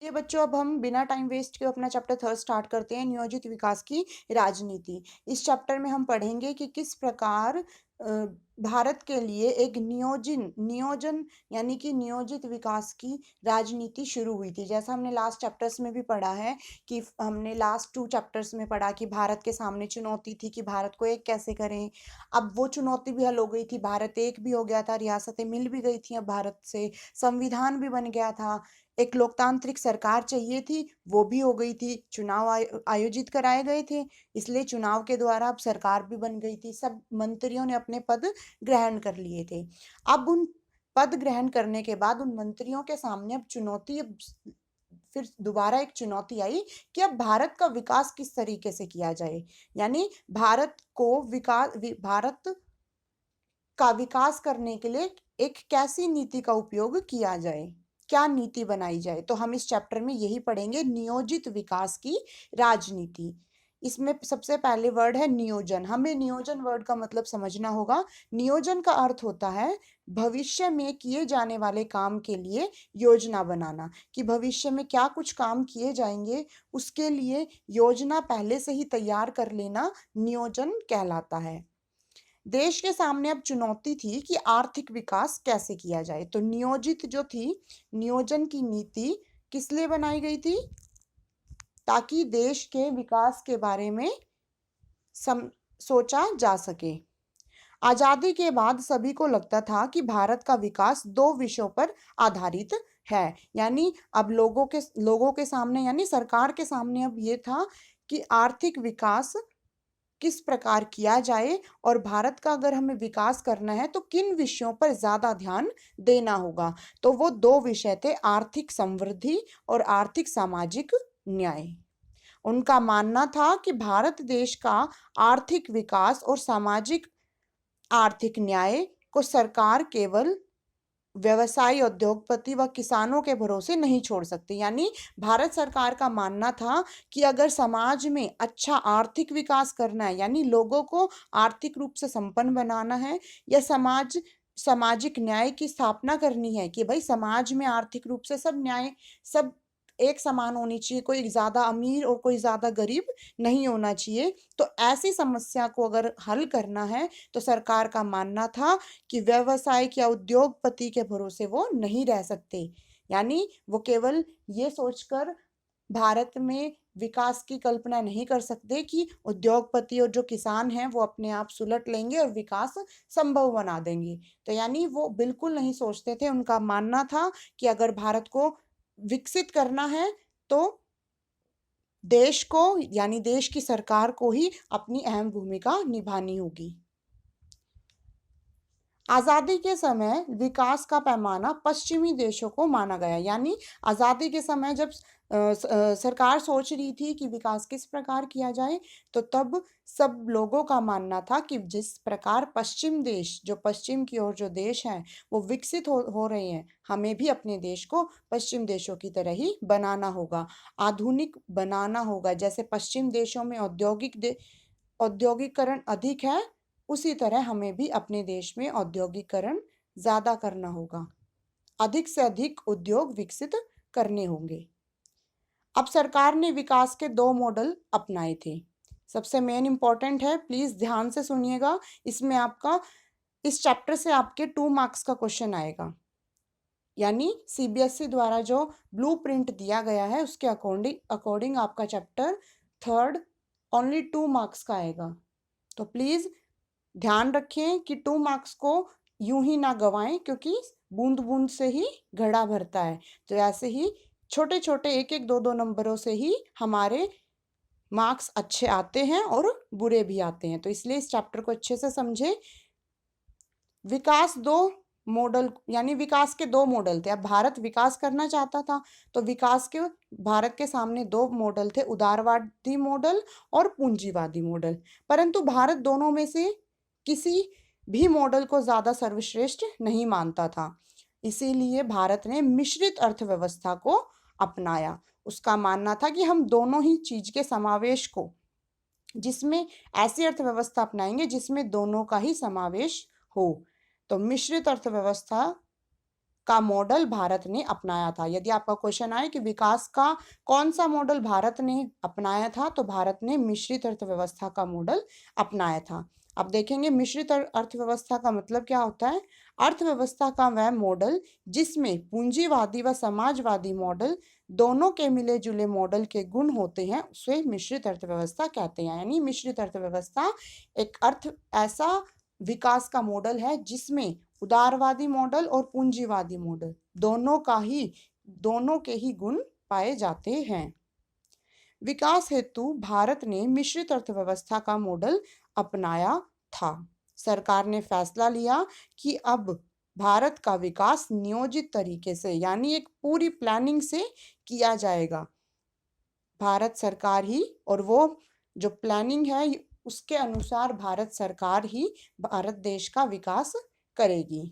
ये बच्चों, अब हम बिना टाइम वेस्ट के अपना चैप्टर थर्ड स्टार्ट करते हैं, नियोजित विकास की राजनीति। इस चैप्टर में हम पढ़ेंगे कि किस प्रकार भारत के लिए एक नियोजन यानी कि नियोजित विकास की राजनीति शुरू हुई थी। जैसा हमने लास्ट चैप्टर्स में भी पढ़ा है कि हमने लास्ट 2 चैप्टर्स में पढ़ा कि भारत के सामने चुनौती थी कि भारत को एक कैसे करें। अब वो चुनौती भी हल हो गई थी, भारत एक भी हो गया था, रियासतें मिल भी गई थी अब भारत से, संविधान भी बन गया था, एक लोकतांत्रिक सरकार चाहिए थी, वो भी हो गई थी, चुनाव आयोजित कराए गए थे, इसलिए चुनाव के द्वारा अब सरकार भी बन गई थी, सब मंत्रियों ने अपने पद ग्रहण कर लिए थे। अब उन पद ग्रहण करने के बाद उन मंत्रियों के सामने अब चुनौती, अब फिर दोबारा एक चुनौती आई कि अब भारत का विकास किस तरीके से किया जाए। यानी भारत का विकास करने के लिए एक कैसी नीति का उपयोग किया जाए, क्या नीति बनाई जाए। तो हम इस चैप्टर में यही पढ़ेंगे, नियोजित विकास की राजनीति। इसमें सबसे पहले वर्ड है नियोजन। हमें नियोजन वर्ड का मतलब समझना होगा। नियोजन का अर्थ होता है भविष्य में किए जाने वाले काम के लिए योजना बनाना, कि भविष्य में क्या कुछ काम किए जाएंगे उसके लिए योजना पहले से ही तैयार कर लेना नियोजन कहलाता है। देश के सामने अब चुनौती थी कि आर्थिक विकास कैसे किया जाए। तो नियोजित जो थी, नियोजन की नीति किस लिए बनाई गई थी? ताकि देश के विकास के बारे में सोचा जा सके। आजादी के बाद सभी को लगता था कि भारत का विकास दो विषयों पर आधारित है। यानी अब लोगों के सामने, यानी सरकार के सामने अब ये था कि आर्थिक विकास किस प्रकार किया जाए, और भारत का अगर हमें विकास करना है तो किन विषयों पर ज्यादा ध्यान देना होगा। तो वो दो विषय थे, आर्थिक समृद्धि और आर्थिक सामाजिक न्याय। उनका मानना था कि भारत देश का आर्थिक विकास और सामाजिक आर्थिक न्याय को सरकार केवल व्यवसायी, उद्योगपति व किसानों के भरोसे नहीं छोड़ सकती। यानी भारत सरकार का मानना था कि अगर समाज में अच्छा आर्थिक विकास करना है, यानी लोगों को आर्थिक रूप से संपन्न बनाना है, या सामाजिक न्याय की स्थापना करनी है कि भाई समाज में आर्थिक रूप से सब एक समान होनी चाहिए, कोई ज्यादा अमीर और कोई ज्यादा गरीब नहीं होना चाहिए। तो ऐसी समस्या को अगर हल करना है तो सरकार का मानना था कि व्यवसायिक या उद्योगपति के भरोसे वो नहीं रह सकते। यानी वो केवल ये सोचकर भारत में विकास की कल्पना नहीं कर सकते कि उद्योगपति और जो किसान हैं वो अपने आप सुलट लेंगे और विकास संभव बना देंगे। तो यानी वो बिल्कुल नहीं सोचते थे। उनका मानना था कि अगर भारत को विकसित करना है तो देश को, यानी देश की सरकार को ही अपनी अहम भूमिका निभानी होगी। आजादी के समय विकास का पैमाना पश्चिमी देशों को माना गया। यानी आजादी के समय जब सरकार सोच रही थी कि विकास किस प्रकार किया जाए, तो तब सब लोगों का मानना था कि जिस प्रकार पश्चिम देश, जो पश्चिम की ओर जो देश हैं वो विकसित हो रहे हैं, हमें भी अपने देश को पश्चिम देशों की तरह ही बनाना होगा, आधुनिक बनाना होगा। जैसे पश्चिम देशों में औद्योगिकरण अधिक है, उसी तरह हमें भी अपने देश में औद्योगिकरण ज्यादा करना होगा, अधिक से अधिक उद्योग विकसित करने होंगे। अब सरकार ने विकास के दो मॉडल अपनाए थे। सबसे मेन इंपॉर्टेंट है, प्लीज ध्यान से सुनिएगा। इसमें आपका, इस चैप्टर से आपके 2 मार्क्स का क्वेश्चन आएगा। यानी सीबीएसई द्वारा जो ब्लूप्रिंट दिया गया है उसके अकॉर्डिंग आपका चैप्टर थर्ड ओनली 2 मार्क्स का आएगा। तो प्लीज ध्यान रखें कि 2 मार्क्स को यूं ही ना गवाएं, क्योंकि बूंद बूंद से ही घड़ा भरता है। तो ऐसे ही छोटे छोटे एक एक दो दो नंबरों से ही हमारे मार्क्स अच्छे आते हैं और बुरे भी आते हैं। तो इसलिए इस चैप्टर को अच्छे से समझे। विकास दो मॉडल, यानी विकास के दो मॉडल थे। अब भारत विकास करना चाहता था, तो भारत के सामने दो मॉडल थे, उदारवादी मॉडल और पूंजीवादी मॉडल। परंतु भारत दोनों में से किसी भी मॉडल को ज्यादा सर्वश्रेष्ठ नहीं मानता था, इसीलिए भारत ने मिश्रित अर्थव्यवस्था को अपनाया। उसका मानना था कि हम दोनों ही चीज के समावेश को, जिसमें ऐसी अर्थव्यवस्था अपनाएंगे जिसमें दोनों का ही समावेश हो। तो मिश्रित अर्थव्यवस्था का मॉडल भारत ने अपनाया था। यदि आपका क्वेश्चन आए कि विकास का कौन सा मॉडल भारत ने अपनाया था, तो भारत ने मिश्रित अर्थव्यवस्था का मॉडल अपनाया था। अब देखेंगे मिश्रित अर्थव्यवस्था का मतलब क्या होता है। अर्थव्यवस्था का वह मॉडल जिसमें पूंजीवादी व समाजवादी मॉडल दोनों के मिले जुले मॉडल के गुण होते हैं, उसे मिश्रित अर्थव्यवस्था कहते हैं। यानी मिश्रित अर्थव्यवस्था एक ऐसा विकास का मॉडल है जिसमें उदारवादी मॉडल और पूंजीवादी मॉडल दोनों के ही गुण पाए जाते हैं। विकास हेतु भारत ने मिश्रित अर्थव्यवस्था का मॉडल अपनाया था। सरकार ने फैसला लिया कि अब भारत का विकास नियोजित तरीके से यानी एक पूरी प्लानिंग से किया जाएगा। भारत सरकार ही, और वो जो प्लानिंग है उसके अनुसार भारत सरकार ही भारत देश का विकास करेगी।